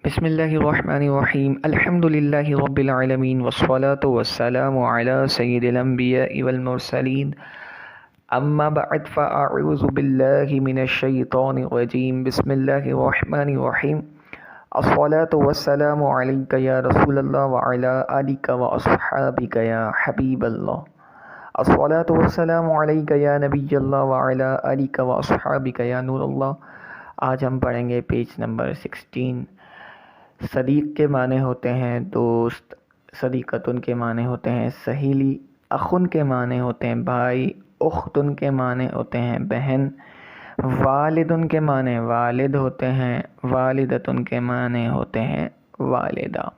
بسم اللہ الرحمن الرحیم الحمد للہ رب العالمین والصلاة والسلام علی سید الانبیاء والمرسلین اما بعد فاعوذ باللہ من الشیطان الرجیم بسم اللہ الرحمن الرحیم الصلاة والسلام علیک یا رسول اللہ وعلی آلک واصحابک یا حبیب اللہ الصلاة والسلام علیک یا نبی اللہ وعلی آلک واصحابک یا نور اللہ۔ آج ہم پڑھیں گے پیج نمبر 16۔ صدیق کے معنی ہوتے ہیں دوست، صدیقتن کے معنی ہوتے ہیں سہیلی، اخن کے معنی ہوتے ہیں بھائی، اختن کے معنی ہوتے ہیں بہن، والدن کے معنی والد ہوتے ہیں، والدتن کے معنی ہوتے ہیں والدہ۔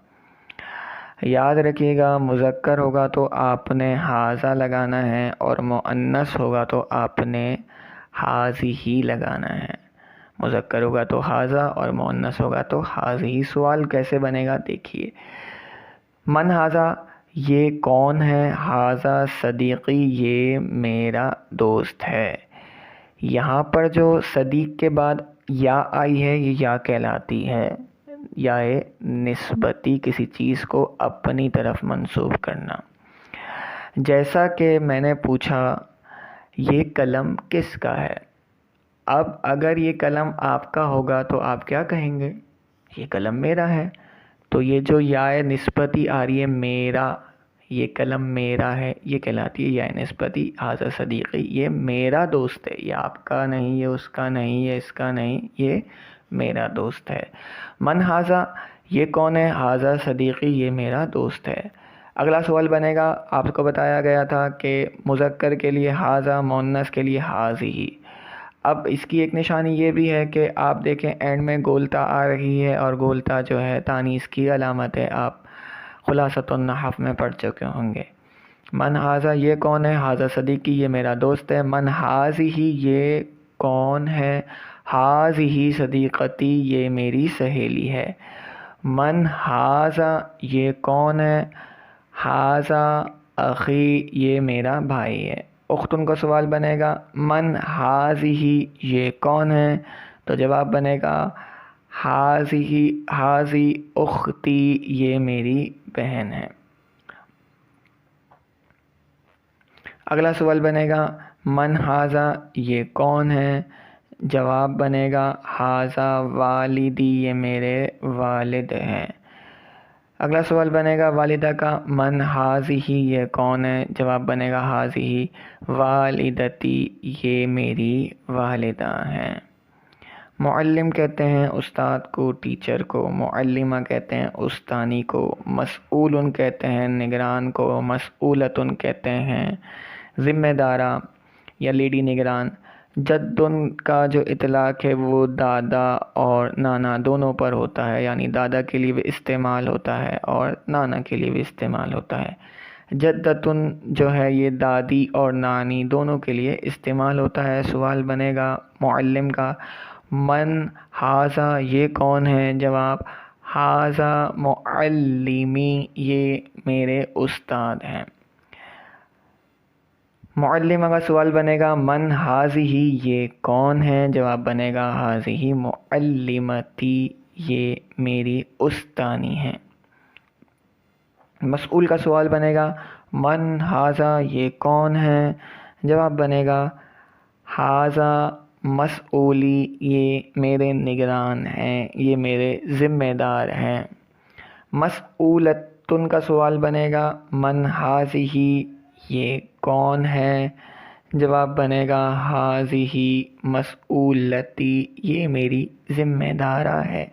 یاد رکھیے گا، مذکر ہوگا تو آپ نے حاذا لگانا ہے اور مؤنث ہوگا تو آپ نے حاذی لگانا ہے۔ مذکر ہوگا تو حاذا اور مؤنث ہوگا تو حاذی۔ سوال کیسے بنے گا دیکھیے، من حاذا، یہ کون ہے؟ حاذا صدیقی، یہ میرا دوست ہے۔ یہاں پر جو صدیق کے بعد یا آئی ہے یہ یا کہلاتی ہے، یا نسبتی، کسی چیز کو اپنی طرف منسوب کرنا۔ جیسا کہ میں نے پوچھا یہ قلم کس کا ہے، اب اگر یہ قلم آپ کا ہوگا تو آپ کیا کہیں گے؟ یہ قلم میرا ہے۔ تو یہ جو یا نسبتی آ رہی ہے میرا، یہ قلم میرا ہے، یہ کہلاتی ہے یا نسبتی۔ حاذا صدیقی، یہ میرا دوست ہے، یہ آپ کا نہیں، یہ اس کا نہیں، یہ اس کا نہیں، یہ میرا دوست ہے۔ من حاذا، یہ کون ہے؟ حاذا صدیقی، یہ میرا دوست ہے۔ اگلا سوال بنے گا، آپ کو بتایا گیا تھا کہ مذکر کے لیے حاذا، مؤنث کے لیے حاذی۔ اب اس کی ایک نشانی یہ بھی ہے کہ آپ دیکھیں اینڈ میں گولتا آ رہی ہے، اور گولتا جو ہے تانیث کی علامت ہے، آپ خلاصۃ النحو میں پڑھ چکے ہوں گے۔ من حاذا، یہ کون ہے؟ حاذا صدیقی، یہ میرا دوست ہے۔ من حاذی، یہ کون ہے؟ حاذی صدیقتی، یہ میری سہیلی ہے۔ من حاذا، یہ کون ہے؟ حاذا اخی، یہ میرا بھائی ہے۔ اختن کا سوال بنے گا، من حاذی، یہ کون ہے؟ تو جواب بنے گا حاذی اختی، یہ میری بہن ہے۔ اگلا سوال بنے گا، من حاذا، یہ کون ہے؟ جواب بنے گا حاذا والدی، یہ میرے والد ہیں۔ اگلا سوال بنے گا والدہ کا، من حاذی، یہ کون ہے؟ جواب بنے گا حاذی والدتی، یہ میری والدہ ہیں۔ معلم کہتے ہیں استاد کو، ٹیچر کو۔ معلمہ کہتے ہیں استانی کو۔ مسئول کہتے ہیں نگران کو۔ مسئولتن کہتے ہیں ذمہ دارہ یا لیڈی نگران۔ جدن کا جو اطلاق ہے وہ دادا اور نانا دونوں پر ہوتا ہے، یعنی دادا کے لیے بھی استعمال ہوتا ہے اور نانا کے لیے بھی استعمال ہوتا ہے۔ جدتن جو ہے یہ دادی اور نانی دونوں کے لیے استعمال ہوتا ہے۔ سوال بنے گا معلم کا، من حاذا، یہ کون ہے؟ جواب حاذا معلمی، یہ میرے استاد ہیں۔ معلمہ کا سوال بنے گا، من حاذی، یہ کون ہے؟ جواب بنے گا حاذی معلمتی، یہ میری استانی ہیں۔ مسئول کا سوال بنے گا، من حاذا، یہ کون ہے؟ جواب بنے گا حاذا مسئولی، یہ میرے نگران ہیں، یہ میرے ذمہ دار ہیں۔ مسئولتن کا سوال بنے گا، من حاذی، یہ کون ہے؟ جواب بنے گا حاذی مسئولتی، یہ میری ذمہ دارہ ہے۔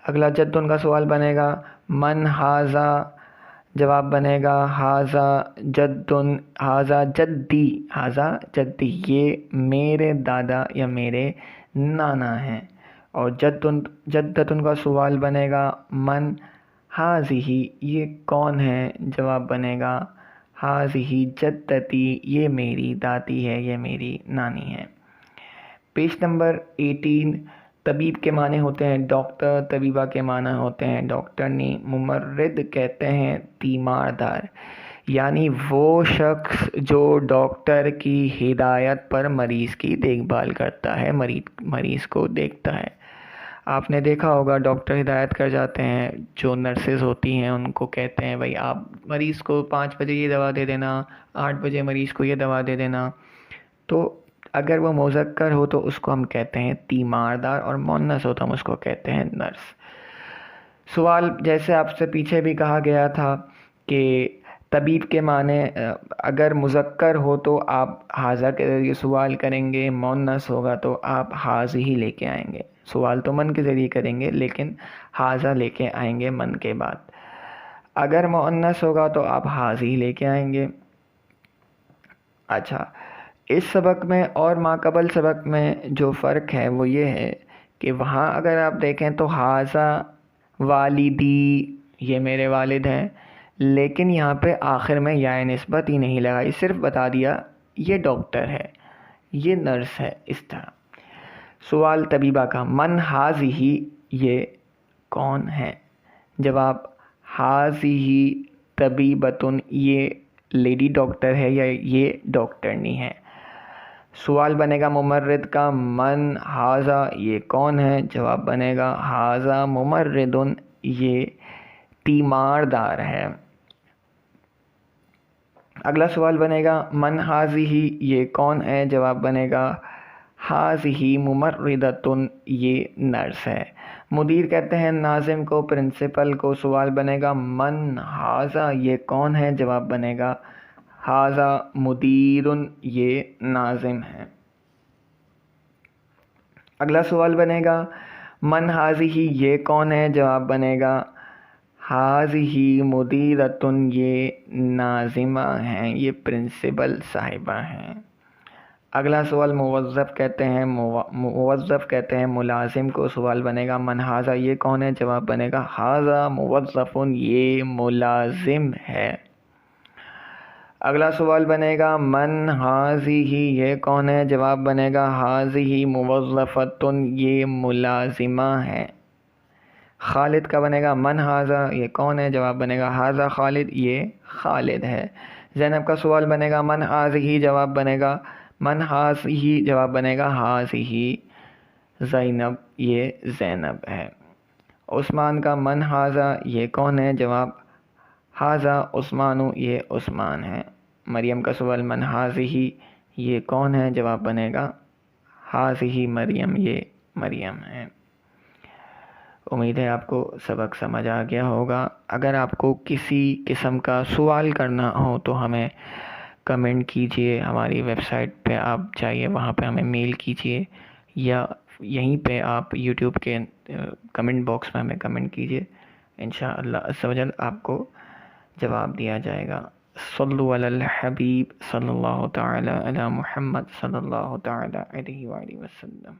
اگلا جدن کا سوال بنے گا، من حاذا، جواب بنے گا حاذا جدن، حاذا جدی، حاذا جدی، یہ میرے دادا یا میرے نانا ہیں۔ اور جدتن کا سوال بنے گا، من حاذی، یہ کون ہے؟ جواب بنے گا حاذی جدتی، یہ میری دادی ہے، یہ میری نانی ہے۔ پیج نمبر 18، طبیب کے معنی ہوتے ہیں ڈاکٹر، طبیبہ کے معنی ہوتے ہیں ڈاکٹرنی۔ ممرض کہتے ہیں تیماردار، یعنی وہ شخص جو ڈاکٹر کی ہدایت پر مریض کی دیکھ بھال کرتا ہے، مریض کو دیکھتا ہے۔ آپ نے دیکھا ہوگا ڈاکٹر ہدایت کر جاتے ہیں، جو نرسز ہوتی ہیں ان کو کہتے ہیں بھائی آپ مریض کو 5 بجے یہ دوا دے دینا، 8 بجے مریض کو یہ دوا دے دینا. تو اگر وہ مذکر ہو تو اس کو ہم کہتے ہیں تیماردار، اور مؤنث ہو تو ہم اس کو کہتے ہیں نرس. سوال جیسے آپ سے پیچھے بھی کہا گیا تھا کہ طبیب کے معنی اگر مذکر ہو تو آپ حاضہ کے ذریعے سوال کریں گے، مؤنث ہوگا تو آپ حاض ہی لے کے آئیں گے. سوال تو من کے ذریعے کریں گے لیکن حاضہ لے کے آئیں گے من کے بعد. اگر مؤنث ہوگا تو آپ حاض ہی لے کے آئیں گے. اچھا، اس سبق میں اور ماقبل سبق میں جو فرق ہے وہ یہ ہے کہ وہاں اگر آپ دیکھیں تو حاضہ والدی، یہ میرے والد ہیں، لیکن یہاں پہ آخر میں یا نسبت ہی نہیں لگائی، صرف بتا دیا یہ ڈاکٹر ہے، یہ نرس ہے. اس طرح سوال طبیبہ کا، من حاضی، یہ کون ہے؟ جواب، حاضی طبیبتن، یہ لیڈی ڈاکٹر ہے یا یہ ڈاکٹرنی ہے. سوال بنے گا ممرد کا، من حاضہ، یہ کون ہے؟ جواب بنے گا حاضہ ممردن، یہ تیماردار ہے. اگلا سوال بنے گا من حاضی، یہ کون ہے؟ جواب بنے گا حاضی ممردتن، یہ نرس ہے. مدیر کہتے ہیں ناظم کو، پرنسپل کو. سوال بنے گا من حاضہ، یہ کون ہے؟ جواب بنے گا حاضہ مدیرن، یہ ناظم ہے. اگلا سوال بنے گا من حاضی، یہ کون ہے؟ جواب بنے گا حاضی مدیرتن، یہ ناظمہ ہیں، یہ پرنسپل صاحبہ ہیں. اگلا سوال موظف کہتے ہیں ملازم کو. سوال بنے گا من حاضہ، یہ کون ہے؟ جواب بنے گا حاضہ موظفن، یہ ملازم ہے. اگلا سوال بنے گا من حاضی، یہ کون ہے؟ جواب بنے گا حاضی موظفتن، یہ ملازمہ ہے. خالد کا بنے گا من حاضہ، یہ کون ہے؟ جواب بنے گا حاضہ خالد، یہ خالد ہے. زینب کا سوال بنے گا من حاضی، جواب بنے گا حاضی زینب، یہ زینب ہے. عثمان کا من حاضہ، یہ کون ہے؟ جواب حاضہ عثمان، یہ عثمان ہے. مریم کا سوال من حاضی، یہ کون ہے؟ جواب بنے گا حاضی مریم، یہ مریم ہے. امید ہے آپ کو سبق سمجھ آ گیا ہوگا. اگر آپ کو کسی قسم کا سوال کرنا ہو تو ہمیں کمنٹ کیجئے. ہماری ویب سائٹ پہ آپ جائیے، وہاں پہ ہمیں میل کیجئے، یا یہیں پہ آپ یوٹیوب کے کمنٹ باکس میں ہمیں کمنٹ کیجئے. انشاءاللہ عز و جل آپ کو جواب دیا جائے گا. صلو علی الحبیب صلی اللہ تعالی علی محمد صلی اللہ تعالی علیہ وآلہ وسلم.